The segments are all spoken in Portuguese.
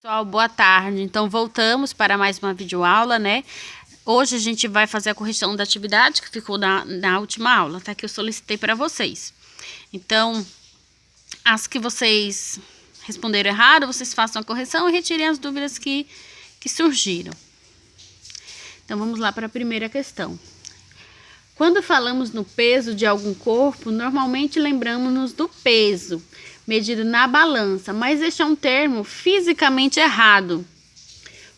Pessoal, boa tarde. Então, voltamos para mais uma videoaula, né? Hoje a gente vai fazer a correção da atividade que ficou na última aula, tá? Que eu solicitei para vocês. Então, as que vocês responderam errado, vocês façam a correção e retirem as dúvidas que surgiram. Então, vamos lá para a primeira questão. Quando falamos no peso de algum corpo, normalmente lembramos-nos do peso medido na balança, mas este é um termo fisicamente errado,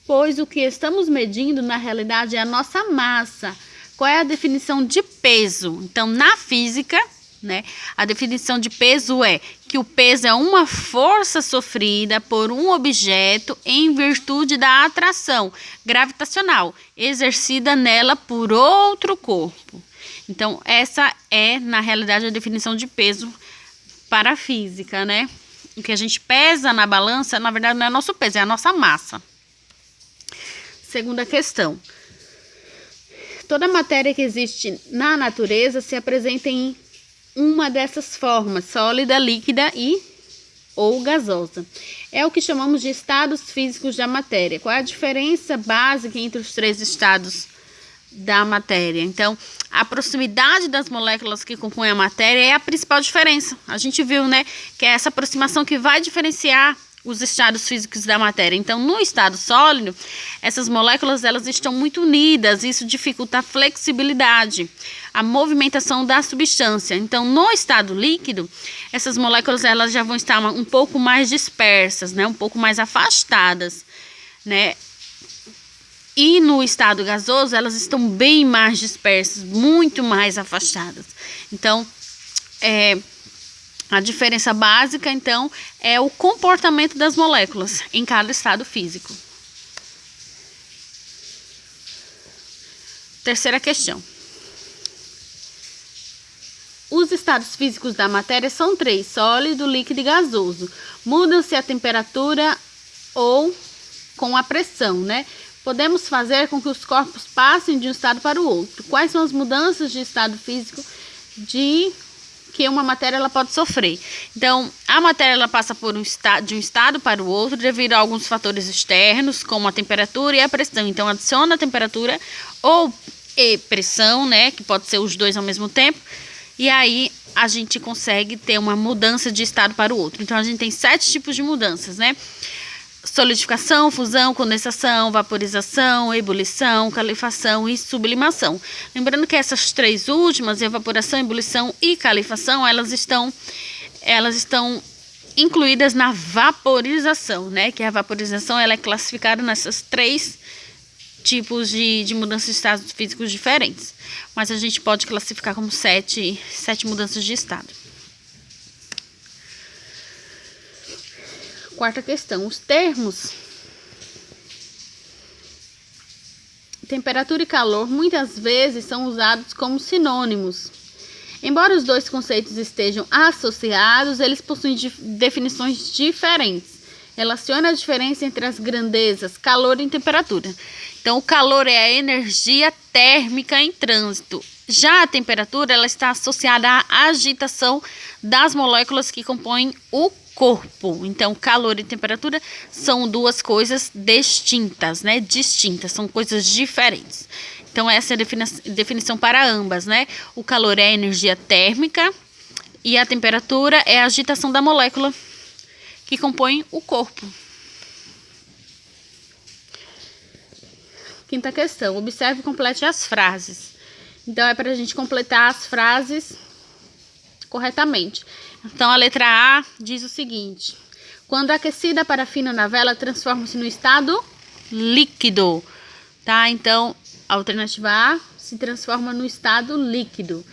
pois o que estamos medindo na realidade é a nossa massa. Qual é a definição de peso? Então, na física, né, a definição de peso é que o peso é uma força sofrida por um objeto em virtude da atração gravitacional exercida nela por outro corpo. Então, essa é, na realidade, a definição de peso para a física, né? O que a gente pesa na balança, na verdade, não é nosso peso, é a nossa massa. Segunda questão. Toda matéria que existe na natureza se apresenta em uma dessas formas, sólida, líquida ou gasosa. É o que chamamos de estados físicos da matéria. Qual é a diferença básica entre os três estados da matéria? Então, a proximidade das moléculas que compõem a matéria é a principal diferença. A gente viu, né, que é essa aproximação que vai diferenciar os estados físicos da matéria. Então, no estado sólido, essas moléculas elas estão muito unidas, isso dificulta a flexibilidade, a movimentação da substância. Então, no estado líquido, essas moléculas elas já vão estar um pouco mais dispersas, né, um pouco mais afastadas, né? E no estado gasoso, elas estão bem mais dispersas, muito mais afastadas. Então, a diferença básica, então, é o comportamento das moléculas em cada estado físico. Terceira questão. Os estados físicos da matéria são três: sólido, líquido e gasoso. Mudam-se a temperatura ou com a pressão, né? Podemos fazer com que os corpos passem de um estado para o outro. Quais são as mudanças de estado físico de que uma matéria ela pode sofrer? Então, a matéria ela passa por de um estado para o outro devido a alguns fatores externos, como a temperatura e a pressão. Então, adiciona a temperatura ou pressão, né, que pode ser os dois ao mesmo tempo, e aí a gente consegue ter uma mudança de estado para o outro. Então, a gente tem 7 tipos de mudanças, né? Solidificação, fusão, condensação, vaporização, ebulição, calefação e sublimação. Lembrando que essas três últimas, evaporação, ebulição e calefação, elas estão incluídas na vaporização, né? Que a vaporização ela é classificada nessas 3 tipos de mudanças de estados físicos diferentes. Mas a gente pode classificar como 7 mudanças de estado. Quarta questão. Os termos temperatura e calor muitas vezes são usados como sinônimos. Embora os dois conceitos estejam associados, eles possuem definições diferentes. Relaciona a diferença entre as grandezas calor e temperatura. Então, o calor é a energia térmica em trânsito. Já a temperatura ela está associada à agitação das moléculas que compõem o corpo. Então, calor e temperatura são duas coisas distintas, né? Distintas, são coisas diferentes. Então, essa é a definição para ambas, né? O calor é a energia térmica e a temperatura é a agitação da molécula que compõe o corpo. Quinta questão. Observe e complete as frases. Então, é para a gente completar as frases corretamente. Então, a letra A diz o seguinte: quando aquecida a parafina na vela, transforma-se no estado líquido. Tá? Então, a alternativa A se transforma no estado líquido.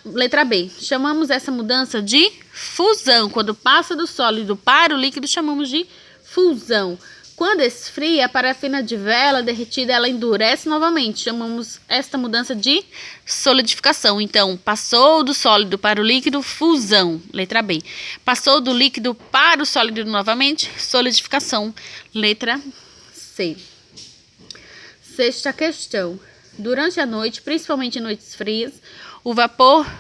Letra B. Chamamos essa mudança de fusão. Quando passa do sólido para o líquido, chamamos de fusão. Quando esfria, a parafina de vela derretida, ela endurece novamente. Chamamos esta mudança de solidificação. Então, passou do sólido para o líquido, fusão. Letra B. Passou do líquido para o sólido novamente, solidificação. Letra C. Sexta questão. Durante a noite, principalmente em noites frias, o vapor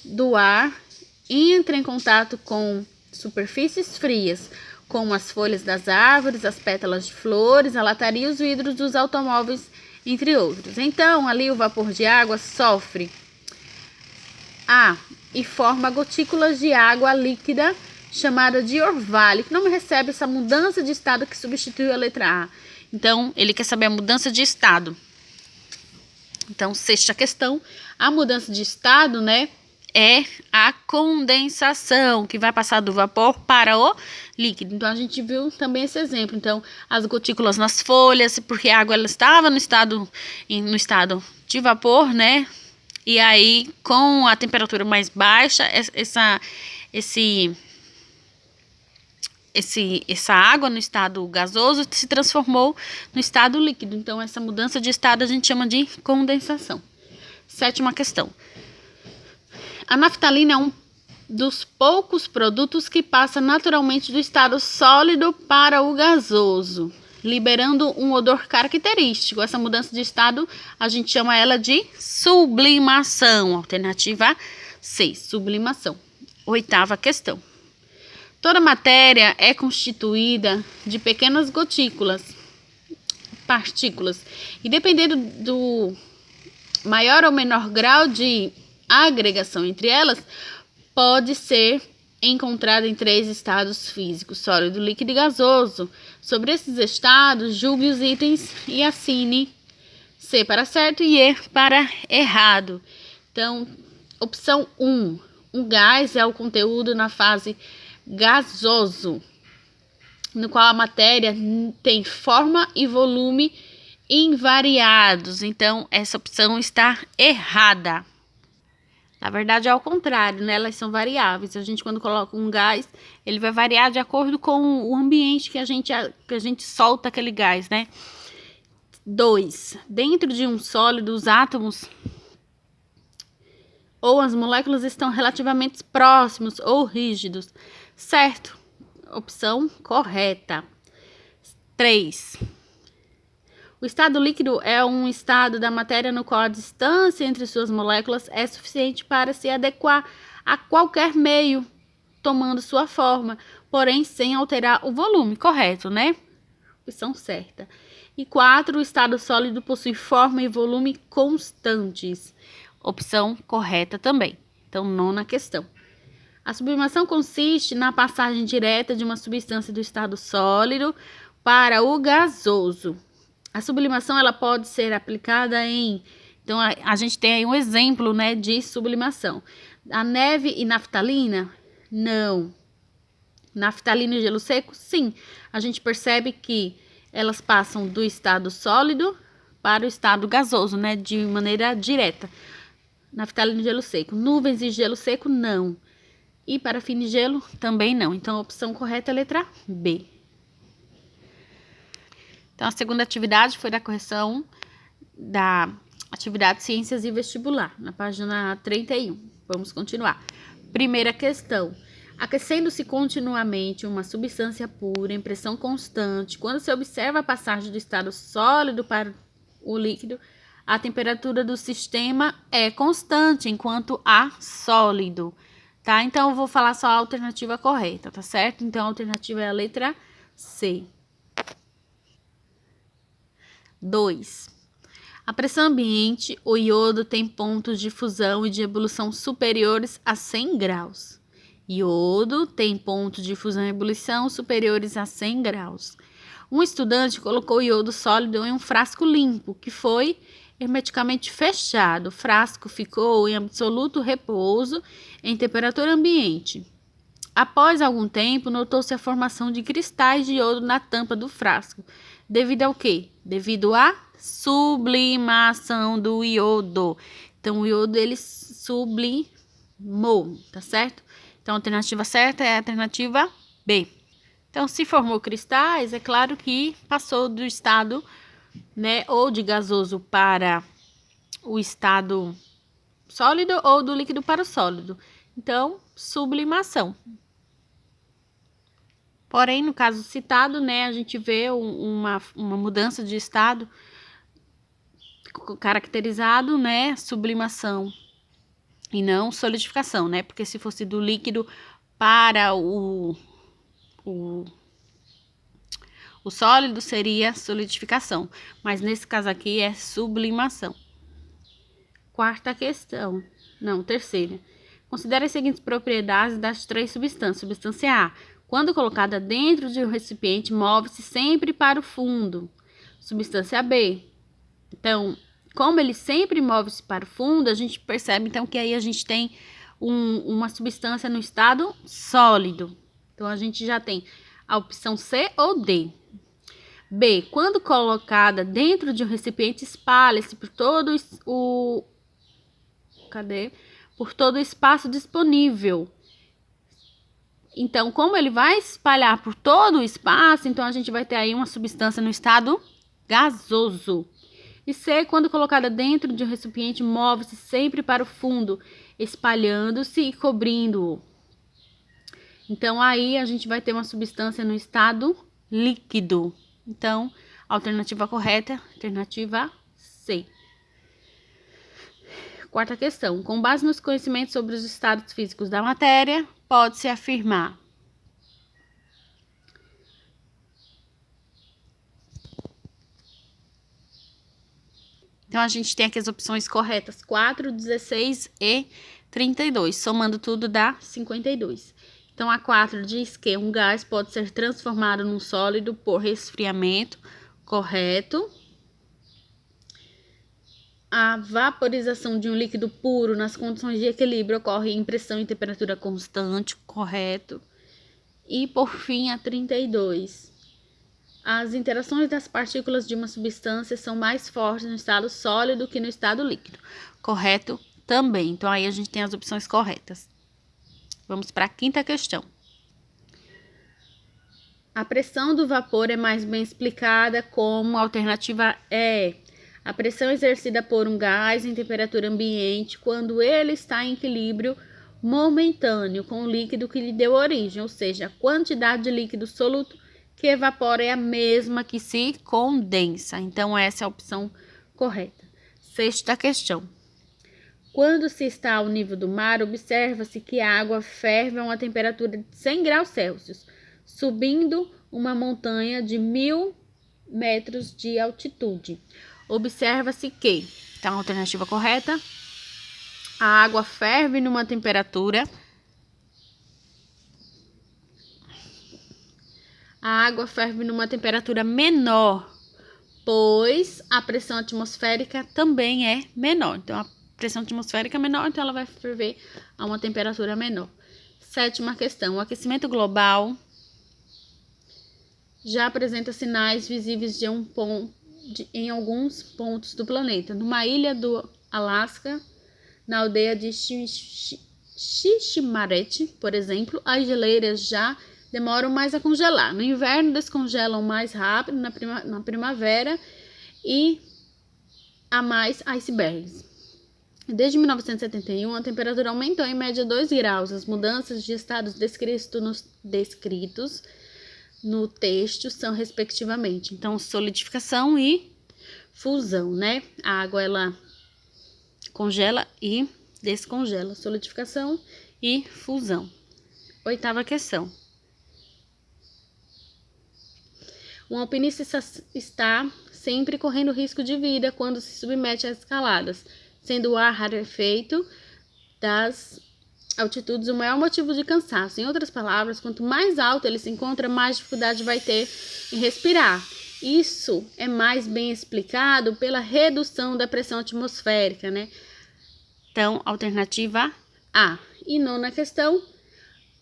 do ar entra em contato com superfícies frias, como as folhas das árvores, as pétalas de flores, a lataria e os vidros dos automóveis, entre outros. Então, ali o vapor de água sofre e forma gotículas de água líquida chamada de orvalho, que não recebe essa mudança de estado que substitui a letra A. Então, ele quer saber a mudança de estado. Então, sexta questão, a mudança de estado, né, é a condensação, que vai passar do vapor para o líquido. Então, a gente viu também esse exemplo. Então, as gotículas nas folhas, porque a água ela estava no estado de vapor, né? E aí, com a temperatura mais baixa, essa água no estado gasoso se transformou no estado líquido. Então, essa mudança de estado a gente chama de condensação. Sétima questão. A naftalina é um dos poucos produtos que passa naturalmente do estado sólido para o gasoso, liberando um odor característico. Essa mudança de estado a gente chama ela de sublimação. Alternativa C, sublimação. Oitava questão. Toda matéria é constituída de pequenas partículas, e dependendo do maior ou menor grau de agregação entre elas, pode ser encontrada em 3 estados físicos: sólido, líquido e gasoso. Sobre esses estados, julgue os itens e assine C para certo e E para errado. Então, opção 1. Um gás é o conteúdo na fase gasoso, no qual a matéria tem forma e volume invariados. Então, essa opção está errada. Na verdade, é ao contrário, né? Elas são variáveis. A gente, quando coloca um gás, ele vai variar de acordo com o ambiente que a gente solta aquele gás, né? 2. Dentro de um sólido, os átomos ou as moléculas estão relativamente próximos ou rígidos. Certo. Opção correta. 3. O estado líquido é um estado da matéria no qual a distância entre suas moléculas é suficiente para se adequar a qualquer meio, tomando sua forma, porém sem alterar o volume. Correto, né? Opção certa. E 4. O estado sólido possui forma e volume constantes. Opção correta também. Então, nona questão. A sublimação consiste na passagem direta de uma substância do estado sólido para o gasoso. A sublimação ela pode ser aplicada em... Então, a gente tem aí um exemplo, né, de sublimação. A neve e naftalina? Não. Naftalina e gelo seco? Sim. A gente percebe que elas passam do estado sólido para o estado gasoso, né, de maneira direta. Naftalina e gelo seco. Nuvens e gelo seco? Não. E parafina e gelo? Também não. Então, a opção correta é a letra B. Então, a segunda atividade foi da correção da atividade Ciências e Vestibular, na página 31. Vamos continuar. Primeira questão. Aquecendo-se continuamente uma substância pura em pressão constante, quando se observa a passagem do estado sólido para o líquido, a temperatura do sistema é constante, enquanto há sólido. Tá? Então, eu vou falar só a alternativa correta, tá certo? Então, a alternativa é a letra C. 2. A pressão ambiente, o iodo tem pontos de fusão e de ebulição superiores a 100 graus. Iodo tem pontos de fusão e ebulição superiores a 100 graus. Um estudante colocou o iodo sólido em um frasco limpo, que foi hermeticamente fechado. O frasco ficou em absoluto repouso em temperatura ambiente. Após algum tempo, notou-se a formação de cristais de iodo na tampa do frasco. Devido ao quê? Devido à sublimação do iodo. Então, o iodo, ele sublimou, tá certo? Então, a alternativa certa é a alternativa B. Então, se formou cristais, é claro que passou do estado, né, ou de gasoso para o estado sólido ou do líquido para o sólido. Então, sublimação. Porém, no caso citado, né, a gente vê uma mudança de estado caracterizado, né, sublimação e não solidificação, né? Porque se fosse do líquido para o O sólido seria solidificação, mas nesse caso aqui é sublimação. Terceira. Considere as seguintes propriedades das três substâncias. Substância A. Quando colocada dentro de um recipiente, move-se sempre para o fundo. Substância B. Então, como ele sempre move-se para o fundo, a gente percebe então que aí a gente tem uma substância no estado sólido. Então, a gente já tem a opção C ou D. B. Quando colocada dentro de um recipiente, espalha-se por todo por todo o espaço disponível. Então, como ele vai espalhar por todo o espaço, então a gente vai ter aí uma substância no estado gasoso. E C, quando colocada dentro de um recipiente, move-se sempre para o fundo, espalhando-se e cobrindo-o. Então, aí a gente vai ter uma substância no estado líquido. Então, alternativa correta, alternativa C. Quarta questão. Com base nos conhecimentos sobre os estados físicos da matéria, pode-se afirmar. Então, a gente tem aqui as opções corretas, 4, 16 e 32. Somando tudo dá 52. Então, a 4 diz que um gás pode ser transformado num sólido por resfriamento, correto. A vaporização de um líquido puro nas condições de equilíbrio ocorre em pressão e temperatura constante, correto. E, por fim, a 32. As interações das partículas de uma substância são mais fortes no estado sólido que no estado líquido, correto também. Então, aí a gente tem as opções corretas. Vamos para a quinta questão. A pressão do vapor é mais bem explicada como alternativa E. A pressão exercida por um gás em temperatura ambiente quando ele está em equilíbrio momentâneo com o líquido que lhe deu origem, ou seja, a quantidade de líquido soluto que evapora é a mesma que se condensa. Então, essa é a opção correta. Sexta questão. Quando se está ao nível do mar, observa-se que a água ferve a uma temperatura de 100 graus Celsius, subindo uma montanha de 1000 metros de altitude. Observa-se que, então, a alternativa correta, a água ferve numa temperatura menor, pois a pressão atmosférica também é menor. Então, a pressão atmosférica é menor, então ela vai ferver a uma temperatura menor. Sétima questão. O aquecimento global já apresenta sinais visíveis em alguns pontos do planeta. Numa ilha do Alasca, na aldeia de Xiximarete, por exemplo, as geleiras já demoram mais a congelar. No inverno, descongelam mais rápido, na primavera, e há mais icebergs. Desde 1971, a temperatura aumentou em média 2 graus. As mudanças de estados descritos no texto são, respectivamente, então, solidificação e fusão, né? A água, ela congela e descongela. Solidificação e fusão. Oitava questão. Um alpinista está sempre correndo risco de vida quando se submete às escaladas, sendo o ar rarefeito das altitudes o maior motivo de cansaço. Em outras palavras, quanto mais alto ele se encontra, mais dificuldade vai ter em respirar. Isso é mais bem explicado pela redução da pressão atmosférica, né? Então, alternativa A. E nona questão.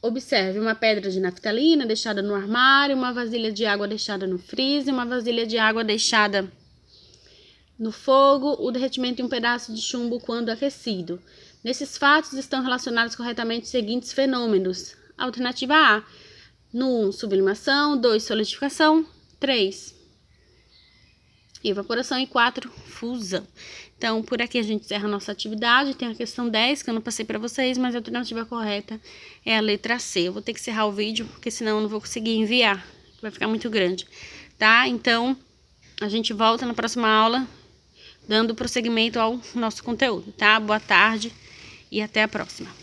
Observe uma pedra de naftalina deixada no armário, uma vasilha de água deixada no freezer, uma vasilha de água deixada no fogo, o derretimento de um pedaço de chumbo quando aquecido. Nesses fatos estão relacionados corretamente os seguintes fenômenos. Alternativa A. No 1, sublimação. 2, solidificação. 3, evaporação. E 4, fusão. Então, por aqui a gente encerra a nossa atividade. Tem a questão 10, que eu não passei para vocês, mas a alternativa correta é a letra C. Eu vou ter que encerrar o vídeo, porque senão eu não vou conseguir enviar. Vai ficar muito grande, tá? Então, a gente volta na próxima aula, dando prosseguimento ao nosso conteúdo, tá? Boa tarde e até a próxima.